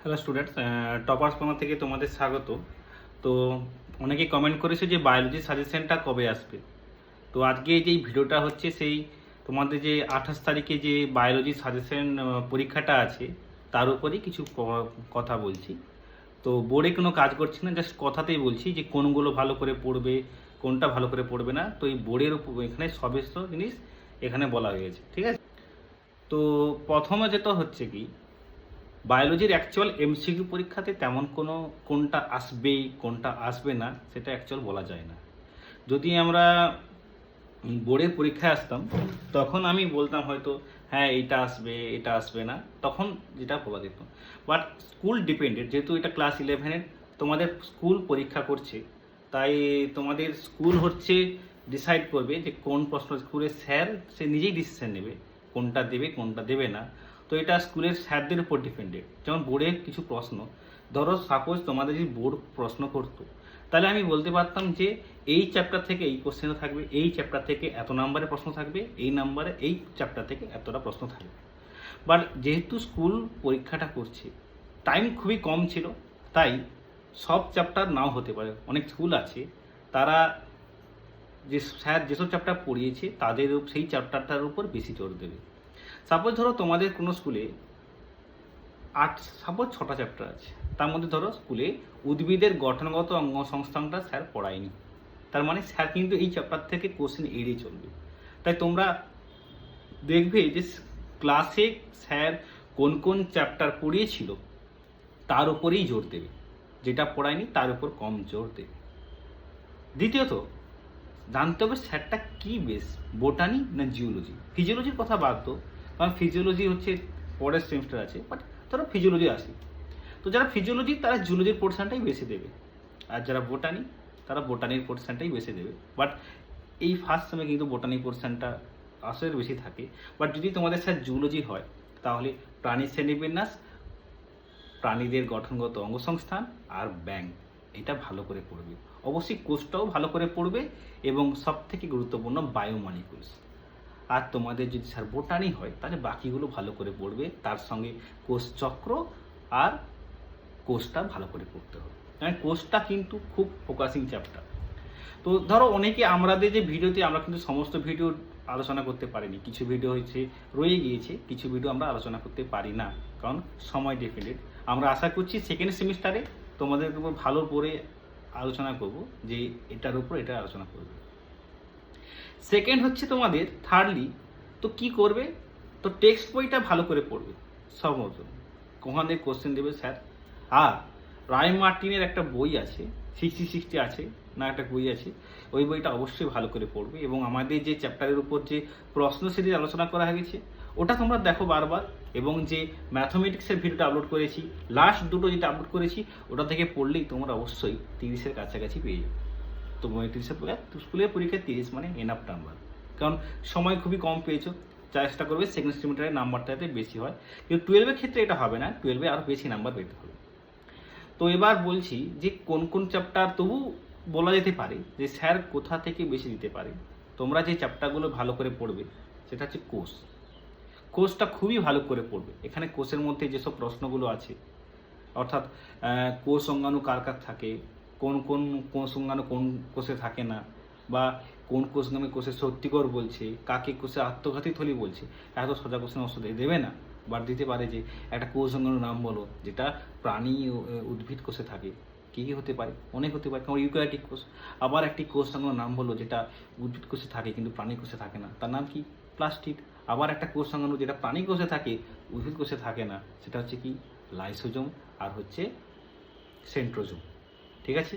Hello students, toppers corner থেকে তোমাদের স্বাগত। তো অনেকে কমেন্ট করেছে যে বায়োলজি সাজেশনটা কবে আসবে। তো আজকে যেই ভিডিওটা হচ্ছে সেই তোমাদের যে 28 তারিখে যে বায়োলজি সাজেশন পরীক্ষাটা আছে তার উপরেই কিছু কথা বলছি। তো বোর্ডে কোনো কাজ করছি না, জাস্ট কথাতেই বলছি যে কোনগুলো ভালো করে পড়বে, কোনটা ভালো করে পড়বে না। তো এই বোর্ডের উপর এখানে সমস্ত জিনিস এখানে বলা হয়েছে, ঠিক আছে। তো প্রথমে যেটা হচ্ছে কি, বায়োলজির অ্যাকচুয়াল এমসিকিউ পরীক্ষাতে তেমন কোনো কোনটা আসবে কোনটা আসবে না সেটা অ্যাকচুয়াল বলা যায় না। যদি আমরা বোর্ডের পরীক্ষায় আসতাম তখন আমি বলতাম হয়তো হ্যাঁ এইটা আসবে এটা আসবে না, তখন যেটা বলা যেত। বাট স্কুল ডিপেন্ডেড, যেহেতু এটা ক্লাস 11-এর তোমাদের স্কুল পরীক্ষা করছে, তাই তোমাদের স্কুল হচ্ছে ডিসাইড করবে যে কোন প্রশ্ন স্কুলের স্যার সে নিজেই ডিসিশন নেবে কোনটা দেবে কোনটা দেবে না। তো এটা স্কুলের স্যারদের উপর ডিপেন্ডেড। যেমন বোর্ডের কিছু প্রশ্ন, ধরো সাপোজ তোমাদের যদি বোর্ড প্রশ্ন করতো, তাহলে আমি বলতে পারতাম যে এই চ্যাপ্টার থেকে এই কোশ্চেনটা থাকবে, এই চ্যাপ্টার থেকে এত নাম্বারে প্রশ্ন থাকবে, এই নাম্বারে এই চ্যাপ্টার থেকে এতটা প্রশ্ন থাকবে। বাট যেহেতু স্কুল পরীক্ষাটা করছে, টাইম খুবই কম ছিল, তাই সব চ্যাপ্টার নাও হতে পারে। অনেক স্কুল আছে তারা যে স্যার যেসব চ্যাপ্টার পড়িয়েছে তাদের সেই চ্যাপ্টারটার উপর বেশি জোর দেবে। সাপোজ ধরো তোমাদের কোনো স্কুলে সাপোজ 6টা চ্যাপ্টার আছে, তার মধ্যে ধরো স্কুলে উদ্ভিদের গঠনগত অঙ্গ সংস্থানটা স্যার পড়ায়নি, তার মানে স্যার কিন্তু এই চ্যাপ্টার থেকে কোশ্চেন এড়িয়ে চলবে। তাই তোমরা দেখবে যে ক্লাসে স্যার কোন কোন চ্যাপ্টার পড়িয়েছিল তার উপরেই জোর দেবে, যেটা পড়ায়নি তার উপর কম জোর দেবে। দ্বিতীয়ত জানতে হবে স্যারটা কি বেস, বোটানি না জিওলজি। ফিজিওলজির কথা বাদ দো, কারণ ফিজিওলজি হচ্ছে পরের সেমিস্টার আছে, বাট ধরো ফিজিওলজি আসে, তো যারা ফিজিওলজি তারা জুলজির পোর্শনটাই বেশি দেবে, আর যারা বোটানি তারা বোটানির পোর্শনটাই বেশি দেবে। বাট এই ফার্স্ট সেমে কিন্তু বোটানি পোর্শনটা আসলে বেশি থাকে। বাট যদি তোমাদের স্যার জুলজি হয় তাহলে প্রাণী শ্রেণীবিন্যাস, প্রাণীদের গঠনগত অঙ্গসংস্থান আর ব্যাঙ, এটা ভালো করে পড়বে। অবশ্যই কোষটাও ভালো করে পড়বে এবং সব থেকে গুরুত্বপূর্ণ বায়োমলিকুলস। আর তোমাদের যদি স্যার বোটানি হয় তাহলে বাকিগুলো ভালো করে পড়বে, তার সঙ্গে কোষ চক্র আর কোর্সটা ভালো করে পড়তে হবে, কারণ কোর্সটা কিন্তু খুব ফোকাসিং চ্যাপ্টার। তো ধরো অনেকে আমাদের যে ভিডিওতে আমরা কিন্তু সমস্ত ভিডিও আলোচনা করতে পারিনি, কিছু ভিডিও হচ্ছে রয়ে গিয়েছে, কিছু ভিডিও আমরা আলোচনা করতে পারি না কারণ সময় ডিপেন্ডেন্ট। আমরা আশা করছি সেকেন্ড সেমিস্টারে তোমাদের উপর ভালো করে আলোচনা করব, যে এটার উপর এটা আলোচনা করব। সেকেন্ড হচ্ছে তোমাদের থার্ডলি, তো কি করবে, তো টেক্সট বইটা ভালো করে পড়বে সমস্ত, কোখান থেকে কোশ্চেন দেবে স্যার। আর রায় মার্টিনের একটা বই আছে, 60-60 আছে না, একটা বই আছে, ওই বইটা অবশ্যই ভালো করে পড়বে। এবং আমাদের যে চ্যাপ্টারের উপর যে প্রশ্ন সিরিজ আলোচনা করা হয়ে গেছে ওটা তোমরা দেখো বারবার, এবং যে ম্যাথমেটিক্সের ভিডিওটা আপলোড করেছি, লাস্ট দুটো যেটা আপলোড করেছি ওটা থেকে পড়লেই তোমরা অবশ্যই 30-এর কাছাকাছি পেয়ে যাবে। তো 30-এর স্কুলের পরীক্ষায় 30 মানে এনাফ নাম্বার, কারণ সময় খুবই কম পেয়েছো। চেষ্টা করবে সেকেন্ড সেমিস্টারের নাম্বারটা যাতে বেশি হয়, কিন্তু 12-এর ক্ষেত্রে এটা হবে না, 12-এ আরও বেশি নাম্বার পেতে হবে। তো এবার বলছি যে কোন কোন চ্যাপ্টার তবু বলা যেতে পারে যে স্যার কোথা থেকে বেশি দিতে পারে। তোমরা যে চ্যাপ্টারগুলো ভালো করে পড়বে সেটা হচ্ছে কোষ। কোষটা খুবই ভালো করে পড়বে। এখানে কোষের মধ্যে যেসব প্রশ্নগুলো আছে, অর্থাৎ কোষ অঙ্গাণু কার কার থাকে, কোন কোন কোষ অঙ্গাণু কোন কোষে থাকে না, বা কোন কোষ নামে কোষে সত্যিকর বলছে, কাকে কোষে আত্মঘাতী থলি বলছে, এত সোজা কোশ্চেন অবশ্য দেবে না। বাট দিতে পারে যে একটা কোষ অঙ্গাণুর নাম বলো যেটা প্রাণী উদ্ভিদ কোষে থাকে, কী কী হতে পারে, অনেক হতে পারে, কারণ ইউক্যারিওটিক কোষ। আবার একটি কোষ অঙ্গাণুর নাম বলো যেটা উদ্ভিদ কোষে থাকে কিন্তু প্রাণী কোষে থাকে না, তার নাম কি, প্লাস্টিড। আবার একটা কোষ অঙ্গাণু যেটা প্রাণী কোষে থাকে উদ্ভিদ কোষে থাকে না, সেটা হচ্ছে কি, লাইসোজোম আর হচ্ছে সেন্ট্রোজোম, ঠিক আছে।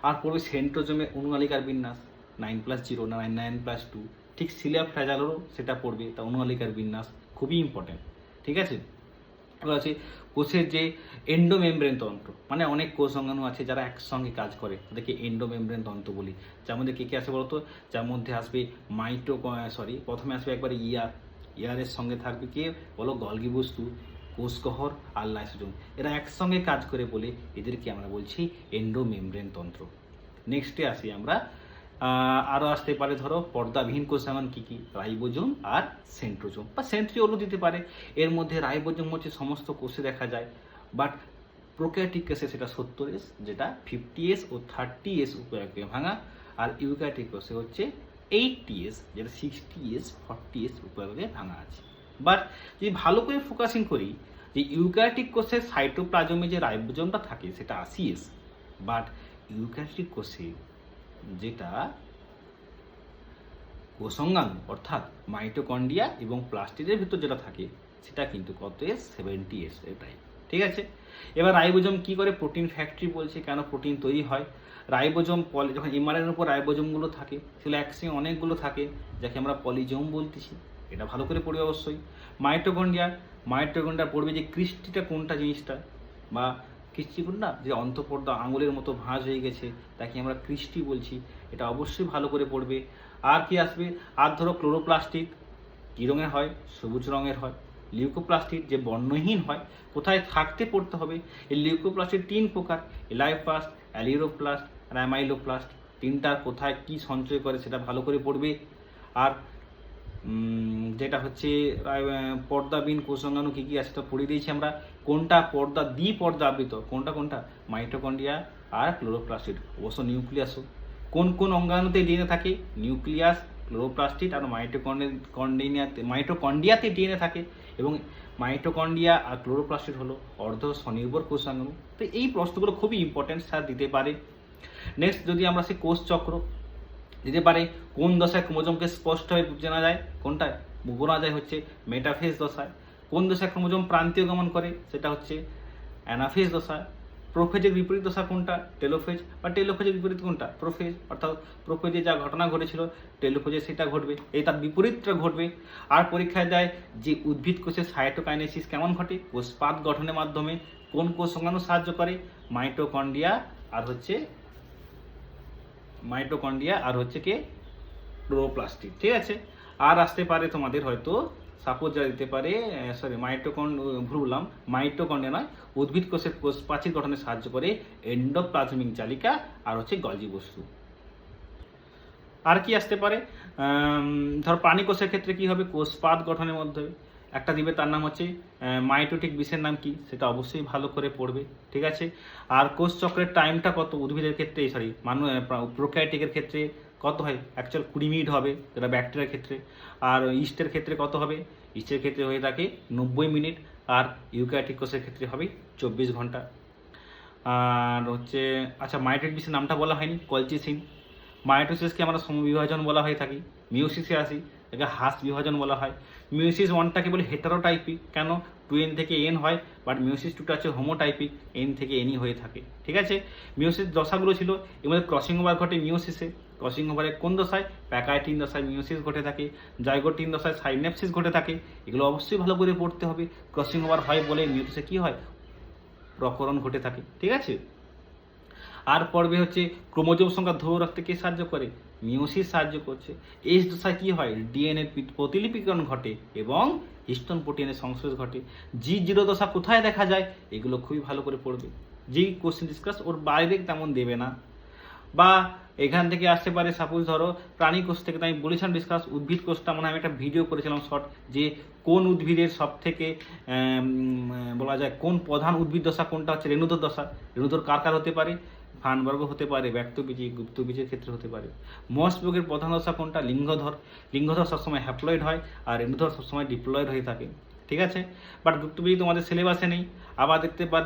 আর পড়বে সেন্ট্রোজোমের অনুনালিকার বিন্যাস, 9+0 না 9+2, ঠিক সিলিয়া ফ্ল্যাজালেরও সেটা পড়বে, তা অনুনালিকার বিন্যাস খুবই ইম্পর্টেন্ট, ঠিক আছে। এবার আছে কোষের যে এন্ডোমেমব্রেন তন্ত্র, মানে অনেক কোষ অঙ্গাণু আছে যারা একসঙ্গে কাজ করে, তাদেরকে এন্ডোমেমব্রেন তন্ত্র বলি। যার মধ্যে কে কে আসে বলতো, যার মধ্যে আসবে প্রথমে আসবে একবারে ইয়ারের সঙ্গে থাকবে কে বলো, গলগি বস্তু, কোষকহর আর লাইসোজোম, এরা একসঙ্গে কাজ করে বলে এদেরকে আমরা বলছি এন্ডোমেমব্রেন তন্ত্র। নেক্সটে আসি আমরা, আরও আসতে পারে ধরো পর্দাবিহীন কোষ যেমন কী কী, রাইবোজোম আর সেন্ট্রোজোম বা সেন্ট্রিওলও দিতে পারে। এর মধ্যে রাইবোজোম হচ্ছে সমস্ত কোষে দেখা যায়, বাট প্রোক্যারিওটিক কোষে সেটা 70S, যেটা 50S ও 30S উপায়কে ভাঙা, আর ইউক্যারিওটিক কোষে হচ্ছে 80S, যেটা 60S 40S উপায়কে ভাঙা আছে। বাট যদি ভালো করে ফোকাসিং করি যে ইউক্যারিওটিক কোষের সাইটোপ্লাজমে যে রাইবোজোমটা থাকে সেটা 80S, বাট ইউক্যারিওটিক কোষে যেটা কোষাঙ্গাণু অর্থাৎ মাইটোকন্ড্রিয়া এবং প্লাস্টিডের ভিতর যেটা থাকে সেটা কিন্তু কত এস 70S এটাই। ঠিক আছে, এবার রাইবোজোম কি করে? প্রোটিন ফ্যাক্টরি বলছে, কেন প্রোটিন তৈরি হয়। রাইবোজোম যখন এমআরএনএর উপর রাইবোজোমগুলো থাকে সেগুলো একসঙ্গে অনেকগুলো থাকে, যাকে আমরা পলিজোম বলতেছি। এটা ভালো করে পড়বে অবশ্যই। মাইটোকন্ড্রিয়া পড়বে যে ক্রিস্টিটা কোনটা জিনিসটা, বা ক্রিস্টি কোনটা যে অন্তঃপর্দা আঙুলের মতো ভাঁজ হয়ে গেছে তাকে আমরা ক্রিস্টি বলছি, এটা অবশ্যই ভালো করে পড়বে। আর কি আসবে? আর ধরো ক্লোরোপ্লাস্টিড কী রঙের হয়? সবুজ রঙের হয়। লিউকোপ্লাস্টিড যে বর্ণহীন হয়, কোথায় থাকতে পড়তে হবে? এই লিউকোপ্লাস্টিড 3 প্রকার, এলাইপ্লাস্ট, অ্যালিউরোপ্লাস্ট আর অ্যামাইলোপ্লাস্ট। তিনটার কোথায় কি সঞ্চয় করে সেটা ভালো করে পড়বে। আর যেটা হচ্ছে পর্দাবিহীন কোষাঙ্গাণু কী কী আছে তো পড়ে দিয়েছি আমরা। কোনটা পর্দা দ্বিপর্দা আবৃত? কোনটা? মাইটোকন্ড্রিয়া আর ক্লোরোপ্লাস্টিড। অবশ্য নিউক্লিয়াসও। কোন কোন অঙ্গাণুতে ডিএনএ থাকে? নিউক্লিয়াস, ক্লোরোপ্লাস্টিড আর মাইটোকন্ড্রিয়াতে ডিএনএ থাকে, এবং মাইটোকন্ড্রিয়া আর ক্লোরোপ্লাস্টিড হলো অর্ধ স্বনির্ভর কোষাঙ্গাণু। তো এই প্রশ্নগুলো খুবই ইম্পর্টেন্ট, স্যার দিতে পারে। নেক্সট যদি আমরা সেই কোষ চক্র দিতে পারে, কোন দশায় ক্রোমোজোমকে স্পষ্টভাবে জানা যায়? কোনটায় বোঝা যায়? হচ্ছে মেটাফেজ দশায়। কোন দশায় ক্রোমোজোম প্রান্তীয় গমন করে? সেটা হচ্ছে অ্যানাফেজ দশা। প্রোফেজের বিপরীত দশা কোনটা? টেলোফেজ। বা টেলোফেজের বিপরীত কোনটা? প্রোফেজ। অর্থাৎ প্রোফেজে যা ঘটনা ঘটেছিল টেলোফেজে সেটা ঘটবে, এই তার বিপরীতটা ঘটবে। আর পরীক্ষায় দেয় যে উদ্ভিদ কোষের সাইটোকাইনেসিস কেমন ঘটে? কোষপাত গঠনের মাধ্যমে। কোন কোষাঙ্গাণু সাহায্য করে? মাইটোকন্ড্রিয়া আর হচ্ছে কে ক্লোরোপ্লাস্টিড। ঠিক আছে, আর আসতে পারে তোমাদের হয়তো সাপোজ যা দিতে পারে, মাইটোকন্ড্রিয়া নয়, উদ্ভিদ কোষের কোষ প্রাচীর গঠনে সাহায্য করে এন্ডোপ্লাজমিক জালিকা আর হচ্ছে গলজি বস্তু। আর কি আসতে পারে? ধর প্রাণী কোষের ক্ষেত্রে কি হবে? কোষপাত গঠনের মধ্যে একটা দিবে, তার নাম হচ্ছে মাইটোটিক বিষের নাম কি? সেটা অবশ্যই ভালো করে পড়বে। ঠিক আছে, আর কোষ চক্রের টাইমটা কত? উদ্ভিদের ক্ষেত্রে প্রোক্যারিওটিকের ক্ষেত্রে কত হয়? অ্যাকচুয়াল 20 মিনিট হবে, যেটা ব্যাকটেরিয়ার ক্ষেত্রে। আর ইস্টের ক্ষেত্রে কত হবে? ইস্টের ক্ষেত্রে হয়ে থাকে 90 মিনিট, আর ইউক্যারিওটিক কোষের ক্ষেত্রে হবে 24 ঘন্টা। আর হচ্ছে আচ্ছা, মাইটোটিক বিষের নামটা বলা হয়নি, কলচিসিন। মাইটোসিসকে আমরা সমবিভাজন বলা হয়ে থাকি। মিওসিসে আসি, একে হাস বিভাজন বলা হয়। মিওসিস 1টাকে বলে হেটারোটাইপিক, কেন? 2n থেকে n হয়, বাট মিওসিস 2টা হচ্ছে হোমোটাইপিক, n থেকে nই হয়ে থাকে। ঠিক আছে, মিওসিস দশাগুলো ছিল, এর মধ্যে ক্রসিং ওভার ঘটে মিওসিসে। ক্রসিং ওভারে কোন দশায়? প্যাকাইটিন দশায় মিওসিস ঘটে থাকে। জাইগোটিন দশায় সাইনেপসিস ঘটে থাকে। এগুলো অবশ্যই ভালো করে পড়তে হবে। ক্রসিং ওভার হয় বলে মিওসিসে কি হয়? প্রকরণ ঘটে থাকে। ঠিক আছে, আর পর্বে হচ্ছে ক্রোমোজোম সংখ্যা ধরে রাখতে কে সাহায্য করে? মিওসিস সাহায্য করছে। এই দশায় কি হয়? ডিএনএ প্রতিলিপিকরণ ঘটে এবং হিস্টোন প্রোটিনের সংশ্লেষ ঘটে। G0 দশা কোথায় দেখা যায়? এগুলো খুবই ভালো করে পড়বে। যেই কোশ্চেন ডিসকাস ওর বাইরে তেমন দেবে না। বা এখান থেকে আসতে পারে, সাপোজ ধরো প্রাণী কোষ থেকে, তো আমি বলেছিলাম ডিসকাস উদ্ভিদ কোষটা, মনে হয় আমি একটা ভিডিও করেছিলাম শর্ট, যে কোন উদ্ভিদের সব থেকে বলা যায় কোন প্রধান উদ্ভিদ দশা কোনটা হচ্ছে? রেণুধর দশা। রেণুধর কার কার হতে পারে? ফানবর্গ হতে পারে, ব্যক্তবীজি, গুপ্তবীজের ক্ষেত্রে হতে পারে। মসবর্গের প্রধান দশা কোনটা? লিঙ্গধর। লিঙ্গধর সবসময় হ্যাপ্লয়েড হয়, আর রেণুধর সবসময় ডিপ্লয়েড হয়ে থাকে। ঠিক আছে, বাট গুপ্তবীজি তোমাদের সিলেবাসে নেই। আবার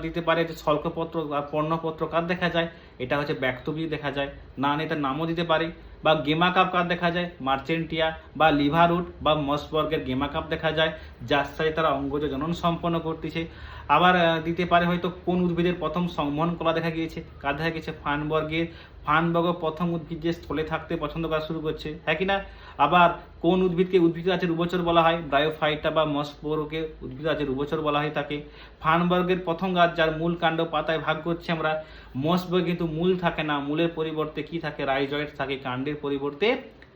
দিতে পারে যে শল্কপত্র বা পর্ণপত্র কার দেখা যায়? এটা হচ্ছে ব্যক্তবীজি দেখা যায়। না এটার নামও দিতে পারে। বা গেমা কাপ কার দেখা যায়? মার্চেন্টিয়া বা লিভারউড বা মসবর্গের গেমা কাপ দেখা যায়, যার সাথে তারা অঙ্গজ জনন সম্পন্ন করতেছে। আবার দিতে পারে হয়তো কোন উদ্ভিদের প্রথম সংবহন কলা দেখা গিয়েছে? কার দেখা গেছে? ফানবর্গের। ফানবর্গ প্রথম উদ্ভিদ যে স্থলে থাকতে পছন্দ করা শুরু করছে, হ্যাঁ কি না? আবার কোন উদ্ভিদকে উদ্ভিদ গাছের উভচর বলা হয়? ব্রায়োফাইটা বা মসবর্গকে উদ্ভিদ গাছের উভচর বলা হয়ে থাকে। ফানবর্গের প্রথম গাছ যার মূল কাণ্ড পাতায় ভাগ করছে আমরা। মসবর্গ কিন্তু মূল থাকে না, মূলের পরিবর্তে কি থাকে? রাইজয়েড থাকে, কাণ্ডের পরিবর্তে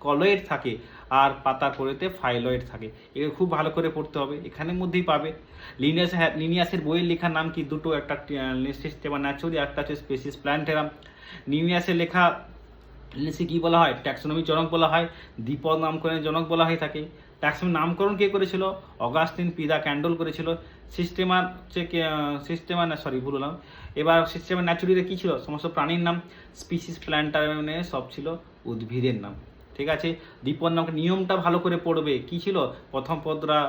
কলয়েড থাকে, আর পাতার পরিবর্তে ফাইলয়েড থাকে। এগুলো খুব ভালো করে পড়তে হবে, এখানের মধ্যেই পাবে। লিনিয়াসের বইয়ের লেখার নাম কি? দুটো, একটা সিস্টেমা ন্যাচুরি, একটা হচ্ছে স্পেসিস প্ল্যান্টেরাম। লিনিয়াসের লেখা লিনিয়াসকে কি বলা হয়? ট্যাক্সোনমি জনক বলা হয়, দ্বিপদ নামকরণের জনক বলা হয়ে থাকে। ট্যাক্সোনমি নামকরণ কে করেছিল? অগাস্টিন পি দ্য ক্যান্ডল করেছিল। সিস্টেমার হচ্ছে সিস্টেমার না সরি ভুল হলাম। এবার সিস্টেমার ন্যাচুরালিতে কী ছিল, সমস্ত প্রাণীর নাম। স্পিসিস প্ল্যান্টার মানে সব ছিল উদ্ভিদের নাম। ঠিক আছে, বিপন্ন নিয়মটা ভালো করে পড়বে। কি ছিল, প্রথম পদরা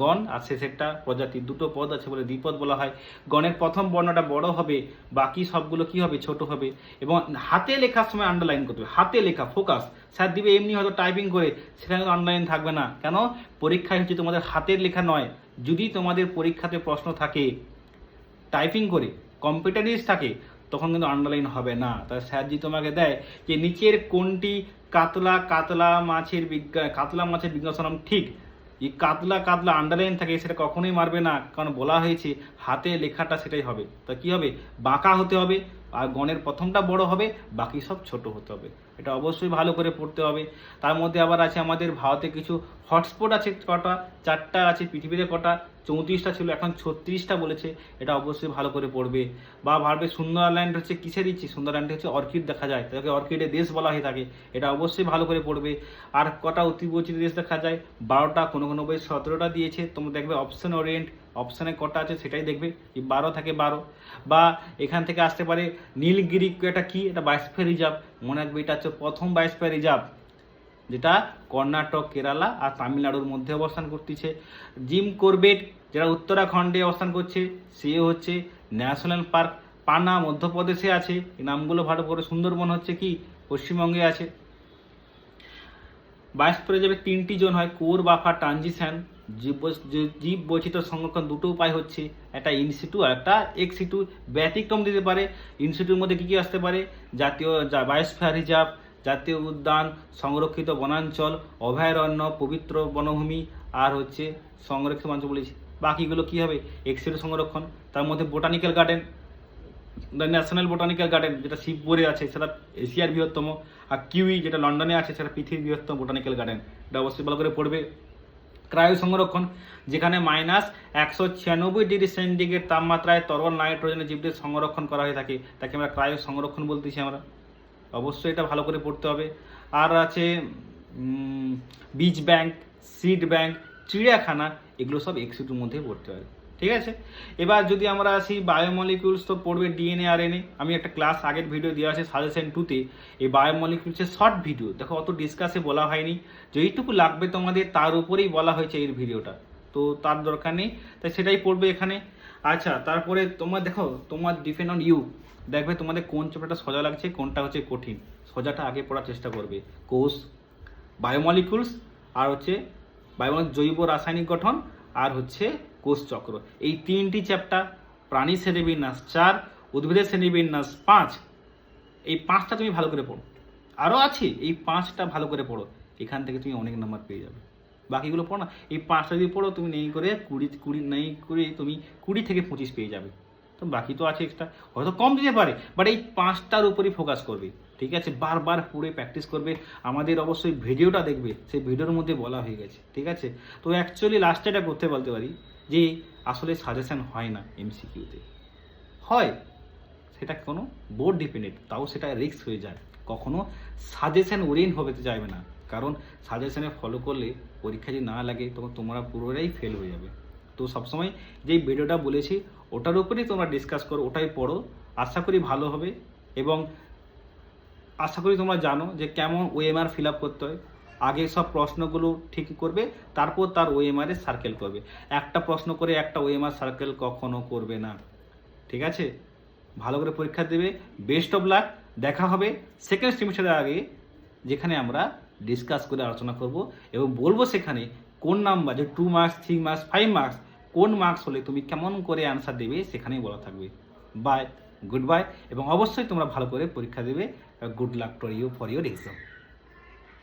গণ আর শেষেরটা প্রজাতি, দুটো পদ আছে বলে দ্বিপদ বলা হয়। গণের প্রথম বর্ণটা বড় হবে, বাকি সবগুলো কি হবে, ছোট হবে। এবং হাতে লেখার সময় আন্ডারলাইন করতে হবে, হাতে লেখা ফোকাস। স্যার দিবে এমনি হয়তো টাইপিং করে, সেখানে তো আন্ডারলাইন থাকবে না। কেন, পরীক্ষায় হচ্ছে তোমাদের হাতের লেখা নয়। যদি তোমাদের পরীক্ষাতে প্রশ্ন থাকে টাইপিং করে, কম্পিউটারাইজ থাকে, তখন কিন্তু আন্ডারলাইন হবে না। তাই স্যার যদি তোমাকে দেয় যে নিচের কোনটি কাতলা মাছের বিজ্ঞান ঠিক, এই কাতলা আন্ডারলাইন থাকে, সেটা কখনোই মারবে না, কারণ বলা হয়েছে হাতে লেখাটা সেটাই হবে। তা কি হবে, বাঁকা হতে হবে, আর গণের প্রথমটা বড় হবে, বাকি সব ছোট হতে হবে। এটা অবশ্যই ভালো করে পড়তে হবে। তার মধ্যে আবার আছে আমাদের ভারতে কিছু হটস্পট আছে কটা, 4টা আছে, পৃথিবীতে কটা, 34টা ছিল, এখন 36টা বলেছে। এটা অবশ্যই ভালো করে পড়বে। বা ভারতের সুন্দরল্যান্ড হচ্ছে কিসের ইচ্ছে, সুন্দরল্যান্ড হচ্ছে অর্কিড দেখা যায়, তাকে অর্কিডের দেশ বলা হয়ে থাকে। এটা অবশ্যই ভালো করে পড়বে। আর কটা অতিবৈচিত্র দেশ দেখা যায়, 12টা, কোনো বই 17টা দিয়েছে। তোমরা দেখবে অপশন ওরিয়েন্ট, অপশানে কটা আছে সেটাই দেখবে, 12 থাকে 12। বা এখান থেকে আসতে পারে নীলগিরি, এটা কি, এটা বায়োস্ফিয়ার রিজার্ভ। মনে রাখবে এটা হচ্ছে প্রথম বায়োস্ফিয়ার রিজার্ভ, যেটা কর্ণাটক, কেরালা আর তামিলনাড়ুর মধ্যে অবস্থান করতেছে। জিম করবেট, যেটা উত্তরাখণ্ডে অবস্থান করছে, সে হচ্ছে ন্যাশনাল পার্ক। পানা মধ্যপ্রদেশে আছে, এই নামগুলো ভালো করে। সুন্দরবন হচ্ছে কি পশ্চিমবঙ্গে আছে। বায়োস্ফিয়ারে যাবে 3টি জোন হয়, কোর, বাফার, ট্রানজিশন। জীব বৈচিত্র্য সংরক্ষণ দুটো উপায় হচ্ছে, একটা ইনসিটু আর একটা এক্সিটু। ব্যতিক্রম দিতে পারে। ইনসিটুর মধ্যে কী কী আসতে পারে, জাতীয় বায়োস্ফিয়ার রিজার্ভ, জাতীয় উদ্যান, সংরক্ষিত বনাঞ্চল, অভয়ারণ্য, পবিত্র বনভূমি, আর হচ্ছে সংরক্ষিত অঞ্চল বলেছি। বাকিগুলো কী হবে, এক্সিটু সংরক্ষণ। তার মধ্যে botanical garden, the national botanical garden, যেটা শিবপুরে আছে, সেটা এশিয়ার বৃহত্তম। আর কিউই, যেটা লন্ডনে আছে, সেটা পৃথিবীর বৃহত্তম বোটানিক্যাল গার্ডেন। এটা অবশ্যই ভালো করে পড়বে। ক্রায়ো সংরক্ষণ, যেখানে -196 ডিগ্রি সেন্টিগ্রেড তাপমাত্রায় তরল নাইট্রোজেনের জীবদের সংরক্ষণ করা হয়ে থাকে, তাকে আমরা ক্রায়ো সংরক্ষণ বলতেছি আমরা। অবশ্যই এটা ভালো করে পড়তে হবে। আর আছে বীজ ব্যাংক, সিড ব্যাংক, চিড়িয়াখানা, এগুলো সব এক্সিটুর মধ্যে পড়তে হবে। ঠিক আছে, এবার যদি আমরা আসি বায়োমলিকিউলস, তো পড়বে ডিএনএ আর এনএ। আমি একটা ক্লাস আগের ভিডিও দেওয়া আছে সাজেশন 2তে, এই বায়োমলিকিউলসের শর্ট ভিডিও দেখো, অত ডিসকাসে বলা হয়নি। যেইটুকু লাগবে তোমাদের তার উপরেই বলা হয়েছে এই ভিডিওটা, তো তার দরকার নেই, তাই সেটাই পড়বে এখানে। আচ্ছা, তারপরে তোমার দেখো, তোমার ডিপেন্ড অন ইউ, দেখবে তোমাদের কোন চ্যাপ্টারটা সোজা লাগছে, কোনটা হচ্ছে কঠিন। সোজাটা আগে পড়ার চেষ্টা করবে। কোষ, বায়োমলিকিউলস, আর হচ্ছে জৈব রাসায়নিক গঠন, আর হচ্ছে কোষ চক্র, এই 3টি চ্যাপ্টার। প্রাণী শ্রেণীবিন্যাস 4, উদ্ভিদের শ্রেণীবিন্যাস 5। এই 5টা তুমি ভালো করে পড়ো। আরও আছে, এই 5টা ভালো করে পড়ো, এখান থেকে তুমি অনেক নাম্বার পেয়ে যাবে। বাকিগুলো পড়ো না, এই 5টা যদি পড়ো তুমি নেই করে 20 থেকে 25 পেয়ে যাবে। তো বাকি তো আছে এক্সট্রা, হয়তো কম দিতে পারে, বাট এই 5টার উপরই ফোকাস করবে। ঠিক আছে, বারবার পড়ে প্র্যাকটিস করবে। আমাদের অবশ্যই ভিডিওটা দেখবে, সেই ভিডিওর মধ্যে বলা হয়ে গেছে। ঠিক আছে, তো অ্যাকচুয়ালি লাস্টে এটা করতে বলতে পারি যে আসলে সাজেশন হয় না এমসিকিউতে, হয় সেটা কোনো বোর্ড ডিপেন্ডেন্ট, তাও সেটা রিস্ক হয়ে যায়। কখনো সাজেশন ওরিয়েন্ট হবে যাবে না, কারণ সাজেশনে ফলো করলে পরীক্ষা যদি না লাগে তখন তোমরা পুরোটাই ফেল হয়ে যাবে। তো সবসময় যেই ভিডিওটা বলেছি ওটার উপরেই তোমরা ডিসকাস করো, ওটাই পড়ো, আশা করি ভালো হবে। এবং আশা করি তোমরা জানো যে কেমন ওএমআর ফিল আপ করতে হয়। আগে সব প্রশ্নগুলো ঠিক করবে, তারপর তার ওএমআর এ সার্কেল করবে। একটা প্রশ্ন করে একটা ওএমআর সার্কেল কখনো করবে না। ঠিক আছে, ভালো করে পরীক্ষা দেবে। Best of luck. দেখা হবে সেকেন্ড সেমিস্টারের আগে, যেখানে আমরা ডিসকাস করে আলোচনা করব এবং বলবো সেখানে কোন নাম্বার, যে 2 মার্কস, 3 মার্কস, 5 মার্কস, কোন মার্কস হলে তুমি কেমন করে অ্যান্সার দেবে সেখানেই বলা থাকবে। বাই, গুড বাই, এবং অবশ্যই তোমরা ভালো করে পরীক্ষা দেবে। Good luck to you for your exam.